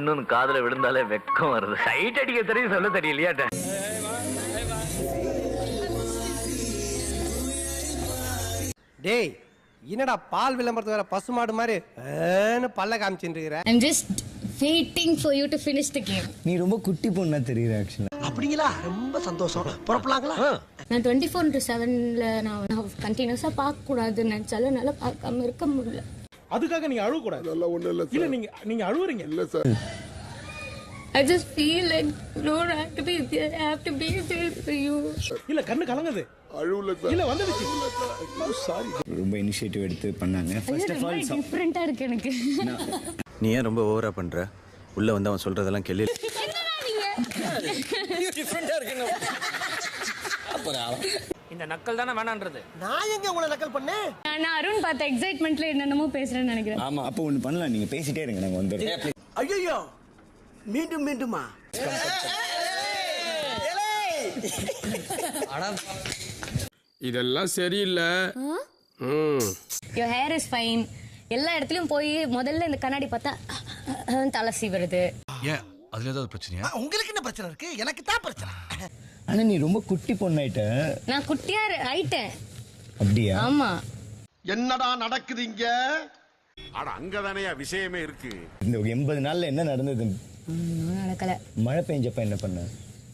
பொண்ணுன்னு காதுல விழுந்தாலே வெக்கம் வருது. சைட் அடிக்க தெரியும், சொல்ல தெரியலையா? டேய், என்னடா பால் விளம்பரத்துக்கு வர பசுமாடு மாதிரி பல்ல காமிச்சுட்டு இருக்கிற? I'm just waiting for you to finish the game. நீ ரொம்ப குட்டி பொண்ணா தெரியுற ஆக்சுவலா. அப்படிங்களா? ரொம்ப சந்தோஷம். புறப்படலாங்களா? நான் 24/7ல நான் கண்டினியூஸா பார்க்க கூடாதுன்னு நினைச்சாலும் என்னால பார்க்காம இருக்க முடியல. அதுக்காக நீங்க அழுவ கூடாது. அதெல்லாம் ஒண்ணு இல்ல. இல்ல நீங்க அழுவுறீங்க. இல்ல sir. I just feel like no, I have to be there. I have to be there for you. இல்ல கண்ணு கலங்குது. அழுவல சார். இல்ல வந்துடுச்சு. சாரி. ரொம்ப இனிஷியேட்டிவ் எடுத்து பண்ணாங்க. ஃபர்ஸ்ட் ஆஃப் ஆல் டிஃபரண்டா இருக்கு எனக்கு. நீ ஏன் ரொம்ப ஓவரா பண்ற? உள்ள வந்து அவன் சொல்றதெல்லாம் கேளு. என்னடா நீங்க? டிஃபரண்டா இருக்கு. இந்த நக்கல் தானே வேணான்றது. நான் எங்க உங்களை நக்கல் பண்ணேன்? நான் அருண் பார்த்த எக்ஸைட்மென்ட்ல என்னென்னமோ பேசுறேன்னு நினைக்கிறேன். ஆமா, அப்போ ஒன்னு பண்ணலாம், நீங்க பேசிட்டே இருங்க, நாங்க வந்துறோம். ஐயோ, மீண்டும் மீண்டுமா? இதெல்லாம் சரியில்லை. Your hair is fine. எல்லா இடத்துலயும் போய் முதல்ல இந்த கண்ணாடி பார்த்தா தலை சீவுறது. ஏன் அதுல ஏதாவது பிரச்சனையா? உங்களுக்கு என்ன பிரச்சனை இருக்கு? எனக்கு தான் பிரச்சனை. ஆனா நீ ரொம்ப குட்டி பொண்ணாயிட்ட. நான் குட்டியா ஆயிட்டேன். அப்படியா? ஆமா. என்னடா நடக்குது இங்க? அட அங்கதானே விஷயமே இருக்கு. இந்த 80 நாள்ல என்ன நடந்தது? நடக்கல. மழை பெஞ்சப்ப என்ன பண்ண?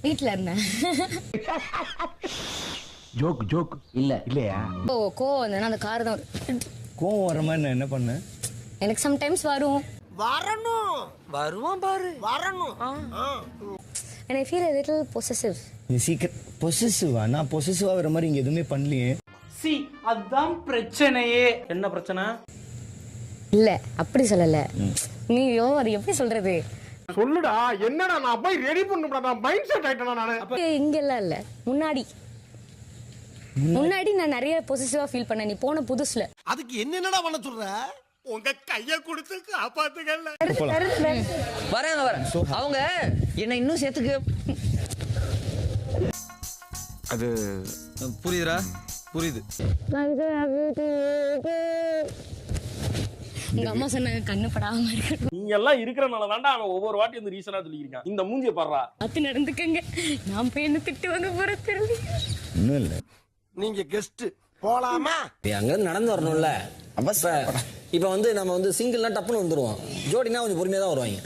வீட்ல இருந்தேன். ஜோக் இல்லையா? கோவம் வந்தேன்னா அந்த கார் தான். கோவம் வர மாதிரி நான் என்ன பண்ணேன்? எனக்கு சம்டைம்ஸ் வரும். வருவோம் பாரு. வரணும். And I feel a little possessive. நீ சீக்கிரம் பொசசிவா? நான் பொசசிவா வர மாதிரி இங்க எதுவுமே பண்ணலையே. சி அதான் பிரச்சனையே. என்ன பிரச்சனை? இல்ல அப்படி சொல்லல. நீயோ அது எப்படி சொல்றது? சொல்லுடா, என்னடா நான் போய் ரெடி பண்ணுடா. நான் மைண்ட் செட் ஆயிட்டேனா நானு? இங்க எல்லாம் இல்ல. முன்னாடி நான் நிறைய பொசசிவா ஃபீல் பண்ணேன். நீ போன புதுசுல. அதுக்கு என்னடா பண்ண சொல்ற? உங்க கைய கொடுத்து காப்பாத்துக்கல. வரேன். அவங்க என்ன இன்னும் சேர்த்துக்கு. அது புரியுதுடா, புரியுது. உங்க அம்மா சொன்னாங்க கண்ணு படாம இருக்கு. நீங்க எல்லாம் இருக்கிறனால தான்டா அவன் ஒவ்வொரு வாட்டி வந்து ரீசனா சொல்லிருக்கான். இந்த மூஞ்சிய பாறா. அத்து நடந்துக்கங்க. நான் போய் என்ன திட்டு வாங்க போறேன் தெரியல. இன்னும் இல்ல. நீங்க கெஸ்ட் போலாமா? அங்க நடந்து வரணும்ல. அப்ப இப்ப வந்து நம்ம வந்து சிங்கிள்னா டப்புன்னு வந்துருவோம். ஜோடினா கொஞ்சம் பொறுமையா தான் வருவாங்க.